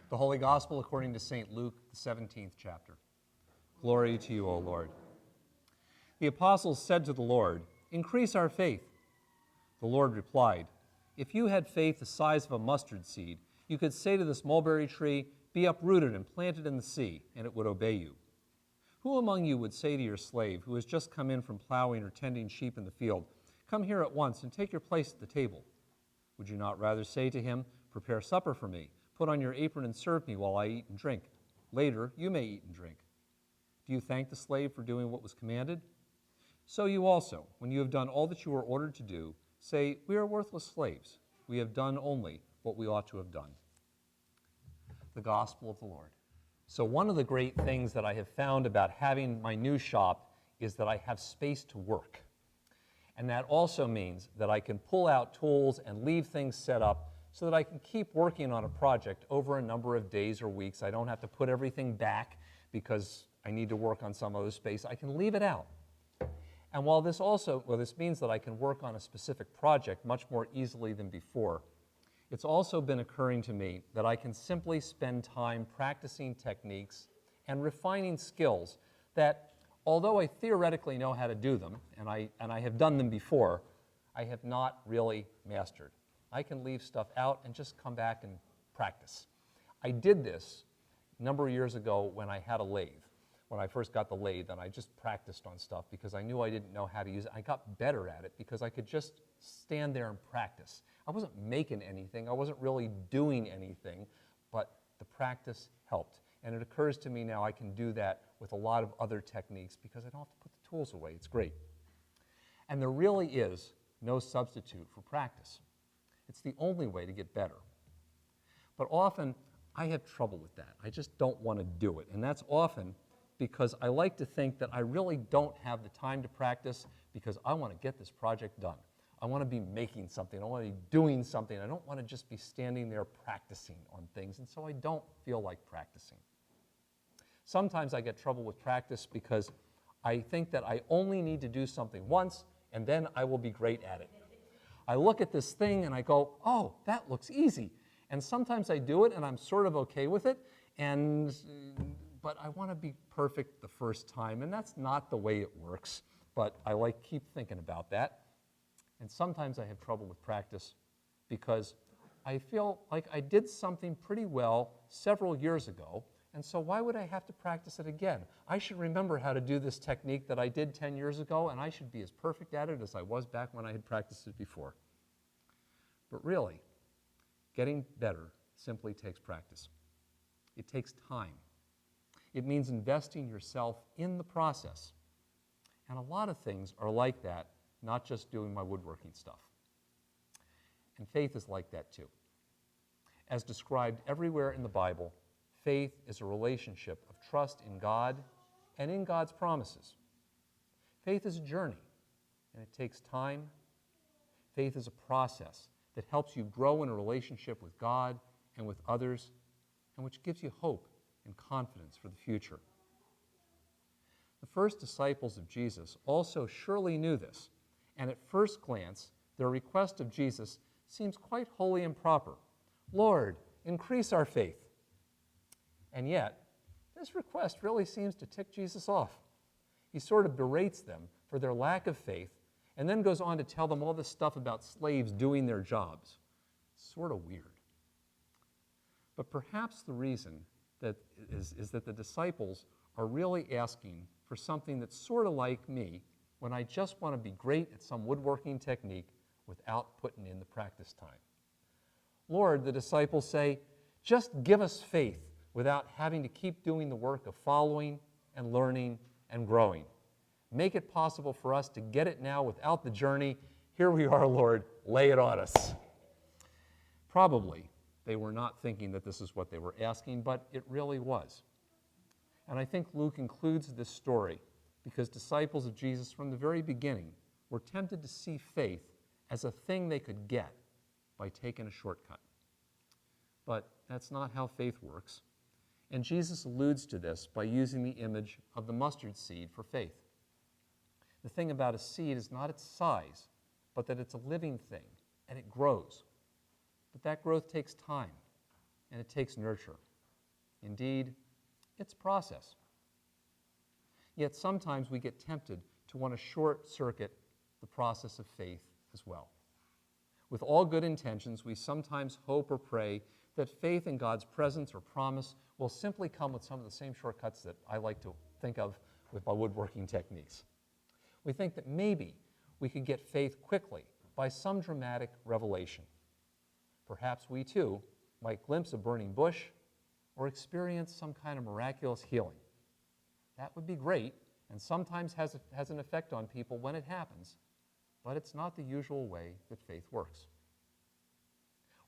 The Holy Gospel according to St. Luke, the 17th chapter. Glory to you, O Lord. The apostles said to the Lord, "Increase our faith." The Lord replied, "If you had faith the size of a mustard seed, you could say to this mulberry tree, 'Be uprooted and planted in the sea,' and it would obey you. Who among you would say to your slave, who has just come in from plowing or tending sheep in the field, 'Come here at once and take your place at the table'? Would you not rather say to him, 'Prepare supper for me, put on your apron and serve me while I eat and drink. Later you may eat and drink'? Do you thank the slave for doing what was commanded? So you also, when you have done all that you were ordered to do, say, 'We are worthless slaves. We have done only what we ought to have done.'" The Gospel of the Lord. So one of the great things that I have found about having my new shop is that I have space to work. And that also means that I can pull out tools and leave things set up so that I can keep working on a project over a number of days or weeks. I don't have to put everything back because I need to work on some other space. I can leave it out. And while this means that I can work on a specific project much more easily than before, it's also been occurring to me that I can simply spend time practicing techniques and refining skills that, although I theoretically know how to do them, and I have done them before, I have not really mastered. I can leave stuff out and just come back and practice. I did this a number of years ago when I had a lathe. When I first got the lathe, and I just practiced on stuff because I knew I didn't know how to use it. I got better at it because I could just stand there and practice. I wasn't making anything, I wasn't really doing anything, but the practice helped. And it occurs to me now I can do that with a lot of other techniques because I don't have to put the tools away. It's great. And there really is no substitute for practice. It's the only way to get better. But often I have trouble with that. I just don't want to do it. And that's often because I like to think that I really don't have the time to practice because I want to get this project done. I want to be making something. I want to be doing something. I don't want to just be standing there practicing on things, and so I don't feel like practicing. Sometimes I get trouble with practice because I think that I only need to do something once, and then I will be great at it. I look at this thing and I go, "Oh, that looks easy." And sometimes I do it and I'm sort of okay with it, but I want to be perfect the first time, and that's not the way it works, but I keep thinking about that. And sometimes I have trouble with practice because I feel like I did something pretty well several years ago, and so why would I have to practice it again? I should remember how to do this technique that I did 10 years ago, and I should be as perfect at it as I was back when I had practiced it before. But really, getting better simply takes practice. It takes time. It means investing yourself in the process. And a lot of things are like that, not just doing my woodworking stuff. And faith is like that too. As described everywhere in the Bible, faith is a relationship of trust in God and in God's promises. Faith is a journey, and it takes time. Faith is a process that helps you grow in a relationship with God and with others, and which gives you hope and confidence for the future. The first disciples of Jesus also surely knew this, and at first glance, their request of Jesus seems quite holy and proper. "Lord, increase our faith." And yet, this request really seems to tick Jesus off. He sort of berates them for their lack of faith and then goes on to tell them all this stuff about slaves doing their jobs. It's sort of weird. But perhaps the reason is that the disciples are really asking for something that's sort of like me when I just want to be great at some woodworking technique without putting in the practice time. "Lord," the disciples say, "just give us faith without having to keep doing the work of following and learning and growing. Make it possible for us to get it now without the journey. Here we are, Lord, lay it on us." Probably they were not thinking that this is what they were asking, but it really was. And I think Luke includes this story because disciples of Jesus from the very beginning were tempted to see faith as a thing they could get by taking a shortcut. But that's not how faith works. And Jesus alludes to this by using the image of the mustard seed for faith. The thing about a seed is not its size, but that it's a living thing, and it grows. But that growth takes time, and it takes nurture. Indeed, it's a process. Yet sometimes we get tempted to want to short-circuit the process of faith as well. With all good intentions, we sometimes hope or pray that faith in God's presence or promise will simply come with some of the same shortcuts that I like to think of with my woodworking techniques. We think that maybe we could get faith quickly by some dramatic revelation. Perhaps we too might glimpse a burning bush or experience some kind of miraculous healing. That would be great, and sometimes has an effect on people when it happens, but it's not the usual way that faith works.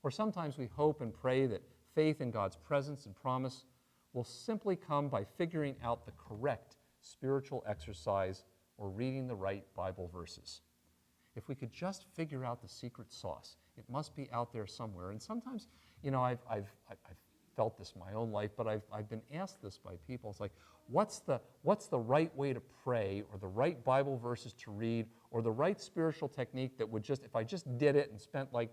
Or sometimes we hope and pray that faith in God's presence and promise will simply come by figuring out the correct spiritual exercise or reading the right Bible verses. If we could just figure out the secret sauce, it must be out there somewhere. And sometimes, I've felt this in my own life, but I've been asked this by people. It's like, what's the right way to pray, or the right Bible verses to read, or the right spiritual technique that would just, if I just did it and spent like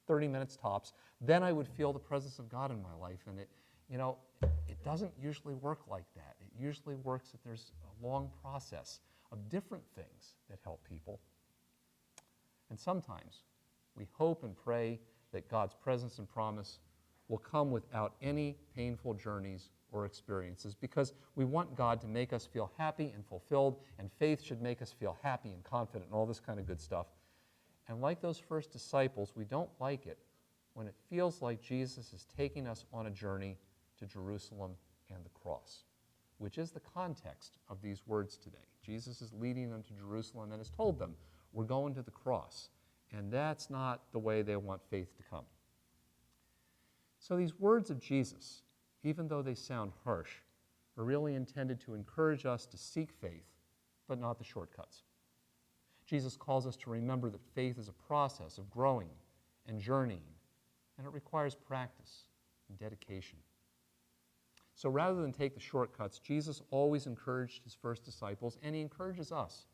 30 minutes tops, then I would feel the presence of God in my life. And it doesn't usually work like that. It usually works that there's a long process of different things that help people. And sometimes we hope and pray that God's presence and promise will come without any painful journeys or experiences, because we want God to make us feel happy and fulfilled, and faith should make us feel happy and confident and all this kind of good stuff. And like those first disciples, we don't like it when it feels like Jesus is taking us on a journey to Jerusalem and the cross, which is the context of these words today. Jesus is leading them to Jerusalem and has told them, we're going to the cross. And that's not the way they want faith to come. So these words of Jesus, even though they sound harsh, are really intended to encourage us to seek faith, but not the shortcuts. Jesus calls us to remember that faith is a process of growing and journeying, and it requires practice and dedication. So rather than take the shortcuts, Jesus always encouraged his first disciples, and he encourages us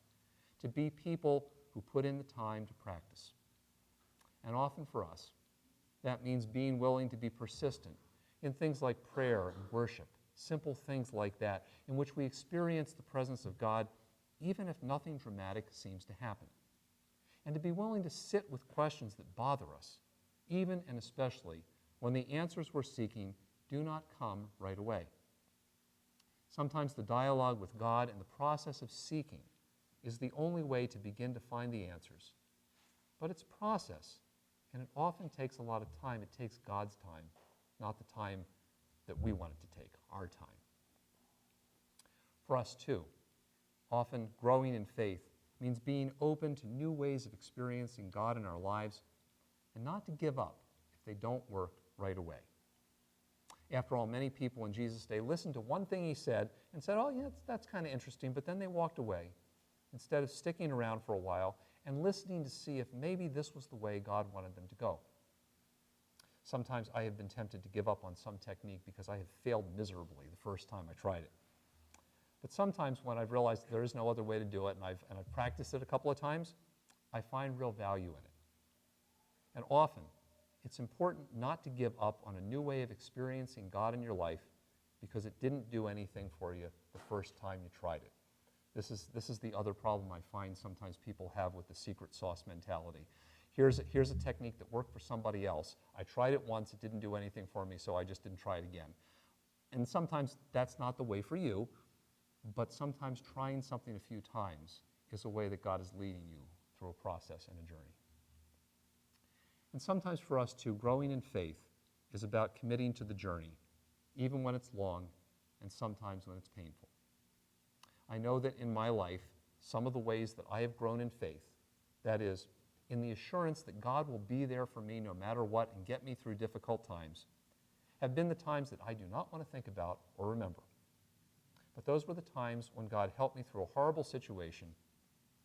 to be people who put in the time to practice. And often for us, that means being willing to be persistent in things like prayer and worship, simple things like that, in which we experience the presence of God even if nothing dramatic seems to happen. And to be willing to sit with questions that bother us, even and especially when the answers we're seeking do not come right away. Sometimes the dialogue with God and the process of seeking is the only way to begin to find the answers. But it's process, and it often takes a lot of time. It takes God's time, not the time that we want it to take, our time. For us too, often growing in faith means being open to new ways of experiencing God in our lives, and not to give up if they don't work right away. After all, many people in Jesus' day listened to one thing he said and said, oh yeah, that's kind of interesting, but then they walked away instead of sticking around for a while and listening to see if maybe this was the way God wanted them to go. Sometimes I have been tempted to give up on some technique because I have failed miserably the first time I tried it. But sometimes when I've realized there is no other way to do it, and I've practiced it a couple of times, I find real value in it. And often, it's important not to give up on a new way of experiencing God in your life because it didn't do anything for you the first time you tried it. This is the other problem I find sometimes people have with the secret sauce mentality. Here's a technique that worked for somebody else. I tried it once, it didn't do anything for me, so I just didn't try it again. And sometimes that's not the way for you, but sometimes trying something a few times is a way that God is leading you through a process and a journey. And sometimes for us too, growing in faith is about committing to the journey, even when it's long and sometimes when it's painful. I know that in my life, some of the ways that I have grown in faith, that is, in the assurance that God will be there for me no matter what and get me through difficult times, have been the times that I do not want to think about or remember. But those were the times when God helped me through a horrible situation,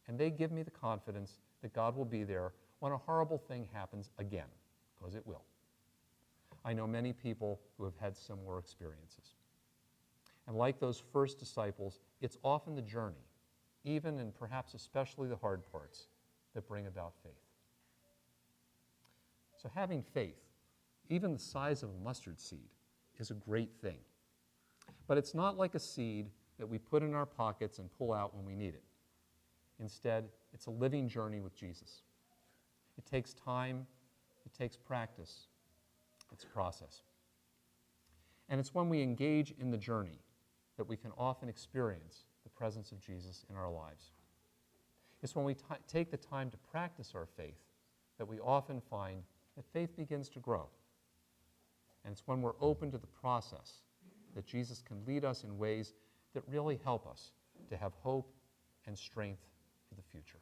and they give me the confidence that God will be there when a horrible thing happens again, because it will. I know many people who have had similar experiences. And like those first disciples, it's often the journey, even and perhaps especially the hard parts, that bring about faith. So having faith, even the size of a mustard seed, is a great thing. But it's not like a seed that we put in our pockets and pull out when we need it. Instead, it's a living journey with Jesus. It takes time, it takes practice, it's a process. And it's when we engage in the journey that we can often experience the presence of Jesus in our lives. It's when we take the time to practice our faith that we often find that faith begins to grow. And it's when we're open to the process that Jesus can lead us in ways that really help us to have hope and strength for the future.